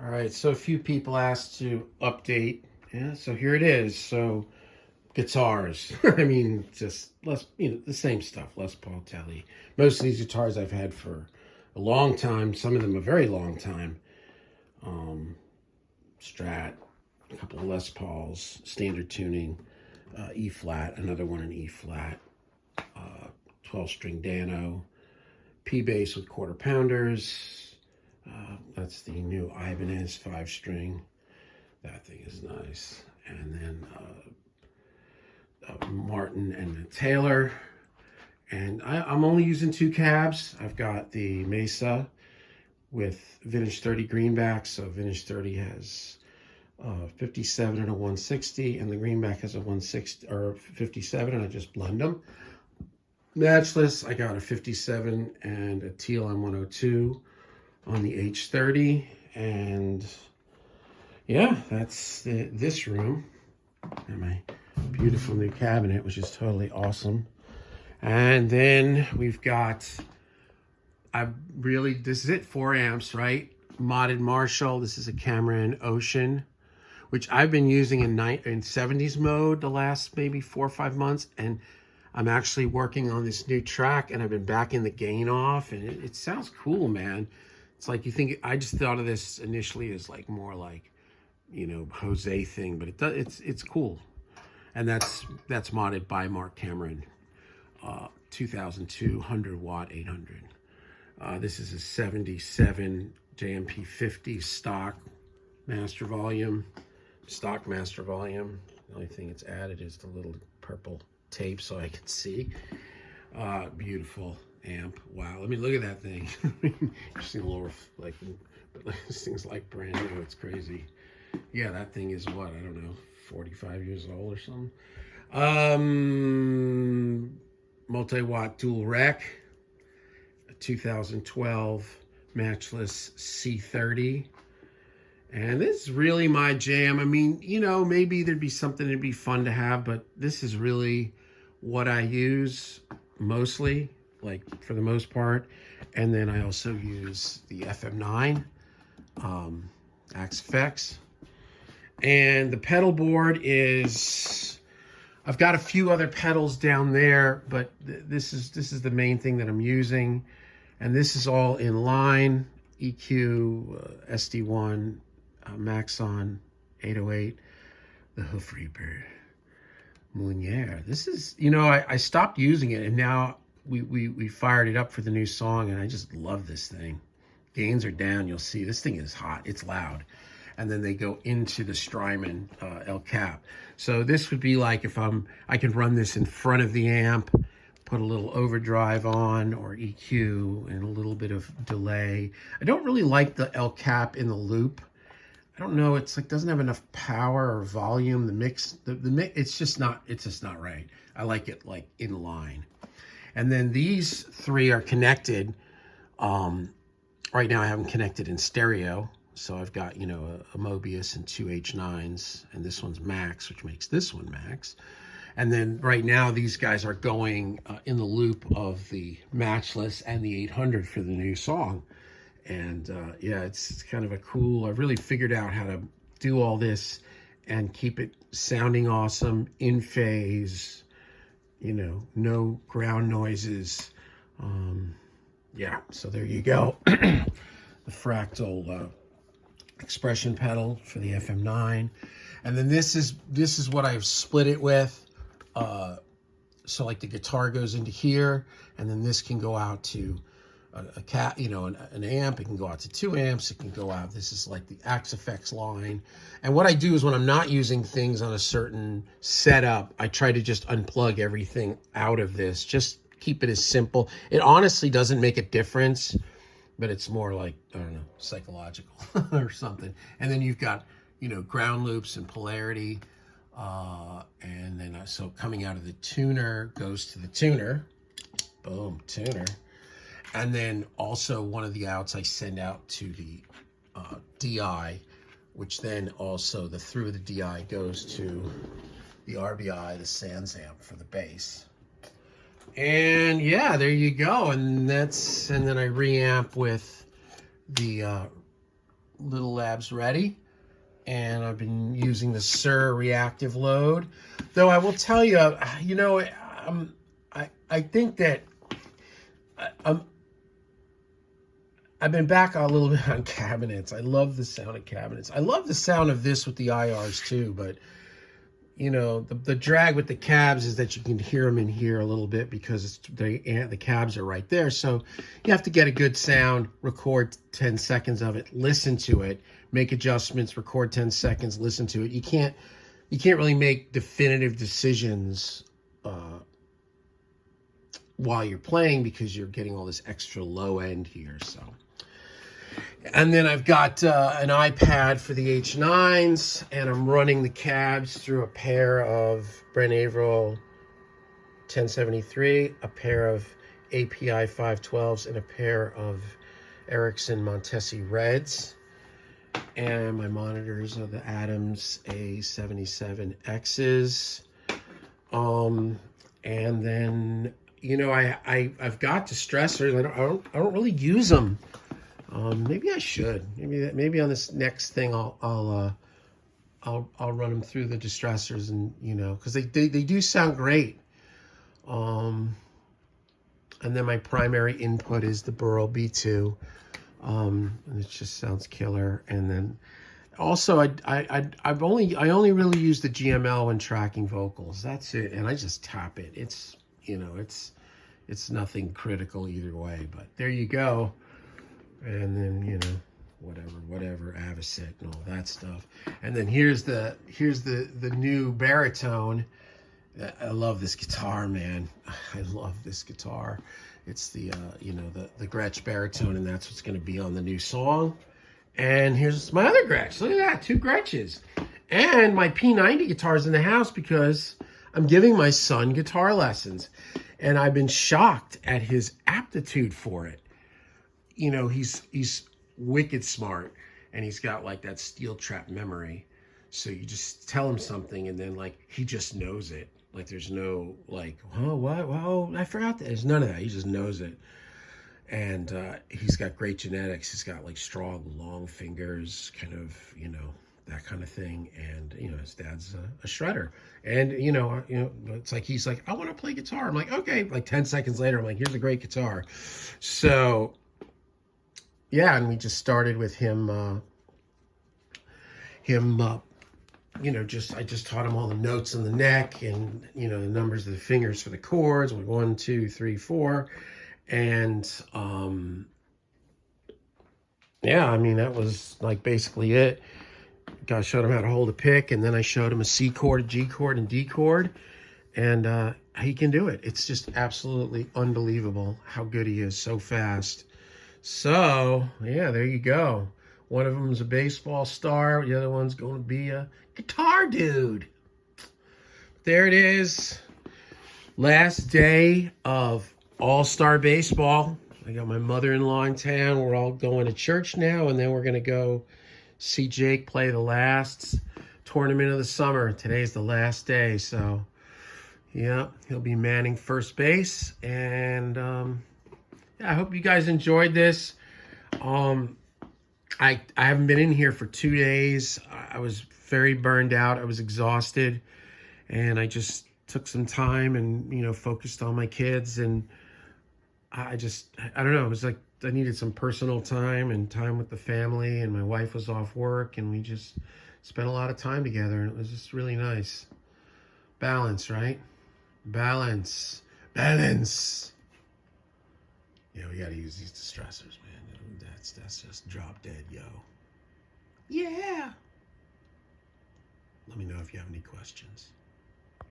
All right, so a few people asked to update. Yeah, so here it is. So guitars. I mean, just the same stuff. Les Paul, Telly. Most of these guitars I've had for a long time. Some of them a very long time. Um, Strat, a couple of Les Pauls, standard tuning, E flat, another one in E flat, 12-string Dano, P bass with quarter pounders. That's the new Ibanez 5-string. That thing is nice. And then Martin and Taylor. And I'm only using 2 cabs. I've got the Mesa with Vintage 30 greenbacks. So Vintage 30 has 57 and a 160, and the greenback has a 160 or 57, and I just blend them. Matchless, I got a 57 and a TLM 102 on the H30, and yeah, that's this room and my beautiful new cabinet, which is totally awesome. And then we've got, this is it, 4 amps, right? Modded Marshall. This is a Cameron Ocean, which I've been using in 70s mode the last maybe 4 or 5 months. And I'm actually working on this new track, and I've been backing the gain off, and it sounds cool, man. It's like I just thought of this initially as like more like, Jose thing, but it's cool. And that's modded by Mark Cameron, 2002 100-watt 800. This is a 77 JMP 50 stock master volume. The only thing it's added is the little purple tape so I can see. Beautiful amp. Wow, let me look at that thing. You see the lower, but this thing's like brand new. It's crazy. Yeah, that thing is what, I don't know, 45 years old or something. Multi-watt dual rec, a 2012 Matchless C30. And this is really my jam. I mean, maybe there'd be something that'd be fun to have, but this is really what I use mostly, like for the most part. And then I also use the FM9, Axe-Fx. And the pedal board is, I've got a few other pedals down there, but this is the main thing that I'm using. And this is all in line, EQ, SD1, Maxon 808, the Hoof Reaper, Meunier. This is, I stopped using it, and now we fired it up for the new song, and I just love this thing. Gains are down, you'll see. This thing is hot, it's loud. And then they go into the Strymon El Cap. So this would be like if I could run this in front of the amp, put a little overdrive on or EQ and a little bit of delay. I don't really like the El Cap in the loop. I don't know, it's like doesn't have enough power or volume. The mix, it's just not right. I like it like in line. And then these 3 are connected. Right now I have them connected in stereo. So I've got, a Mobius and 2 H9s, and this one's max, which makes this one max. And then right now these guys are going in the loop of the Matchless and the 800 for the new song. And yeah, it's kind of a cool, I've really figured out how to do all this and keep it sounding awesome, in phase, no ground noises. Yeah, so there you go. The Fractal expression pedal for the FM9. And then this is what I've split it with. So like the guitar goes into here, and then this can go out to an amp. It can go out to 2 amps. It can go out. This is like the Axe-Fx line. And what I do is when I'm not using things on a certain setup, I try to just unplug everything out of this. Just keep it as simple. It honestly doesn't make a difference, but it's more like, I don't know, psychological or something. And then you've got, ground loops and polarity. And then so coming out of the tuner goes to the tuner. Boom, tuner. And then also one of the outs I send out to the DI, which then also through the DI goes to the RBI, the Sans amp for the bass. And yeah, there you go. And then I reamp with the Little Labs ready. And I've been using the Sur reactive load. Though I will tell you, you know, I think that I've been back a little bit on cabinets. I love the sound of cabinets. I love the sound of this with the IRs too, but you know, the drag with the cabs is that you can hear them in here a little bit because the cabs are right there. So you have to get a good sound, record 10 seconds of it, listen to it, make adjustments, record 10 seconds, listen to it. You can't really make definitive decisions while you're playing because you're getting all this extra low end here. So. And then I've got an iPad for the H9s, and I'm running the cabs through a pair of Brent Averill 1073, a pair of API 512s, and a pair of Ericsson Montesi Reds. And my monitors are the Adams A77Xs. And then, you know, I've got distressors. I don't really use them. Maybe I should. Maybe on this next thing I'll run them through the distressors, and you know, because they do sound great. And then my primary input is the Burrow B2, and it just sounds killer. And then also I only really use the GML when tracking vocals. That's it, and I just tap it. It's, you know, it's nothing critical either way. But there you go. And then, you know, whatever, Avocet and all that stuff. And then here's the new baritone. I love this guitar, man. I love this guitar. It's the you know, the Gretsch baritone, and that's what's going to be on the new song. And here's my other Gretsch. Look at that, 2 Gretches. And my P90 guitar's in the house because I'm giving my son guitar lessons, and I've been shocked at his aptitude for it. You know, he's wicked smart, and he's got like that steel trap memory. So you just tell him something, and then like he just knows it. Like there's no like, oh, what? Well, I forgot that. There's none of that. He just knows it. And he's got great genetics. He's got like strong, long fingers, kind of, you know, that kind of thing. And you know, his dad's a shredder. And you know, it's like he's like, I want to play guitar. I'm like, okay. Like 10 seconds later, I'm like, here's a great guitar. So. Yeah, and we just started with him, you know, I just taught him all the notes on the neck and, you know, the numbers of the fingers for the chords, like 1, 2, 3, 4. And, yeah, I mean, that was like basically it. I showed him how to hold a pick, and then I showed him a C chord, a G chord, and D chord. And he can do it. It's just absolutely unbelievable how good he is so fast. So, yeah, there you go. One of them is a baseball star. The other one's going to be a guitar dude. There it is. Last day of All-Star Baseball. I got my mother-in-law in town. We're all going to church now, and then we're going to go see Jake play the last tournament of the summer. Today's the last day, so, yeah, he'll be manning first base, and I hope you guys enjoyed this. I haven't been in here for 2 days. I was very burned out. I was exhausted, and I just took some time and, you know, focused on my kids. And I don't know. It was like I needed some personal time and time with the family, and my wife was off work, and we just spent a lot of time together, and it was just really nice. Balance, right? Balance. You know, we got to use these distressors, man. That's just drop dead, yo. Yeah. Let me know if you have any questions.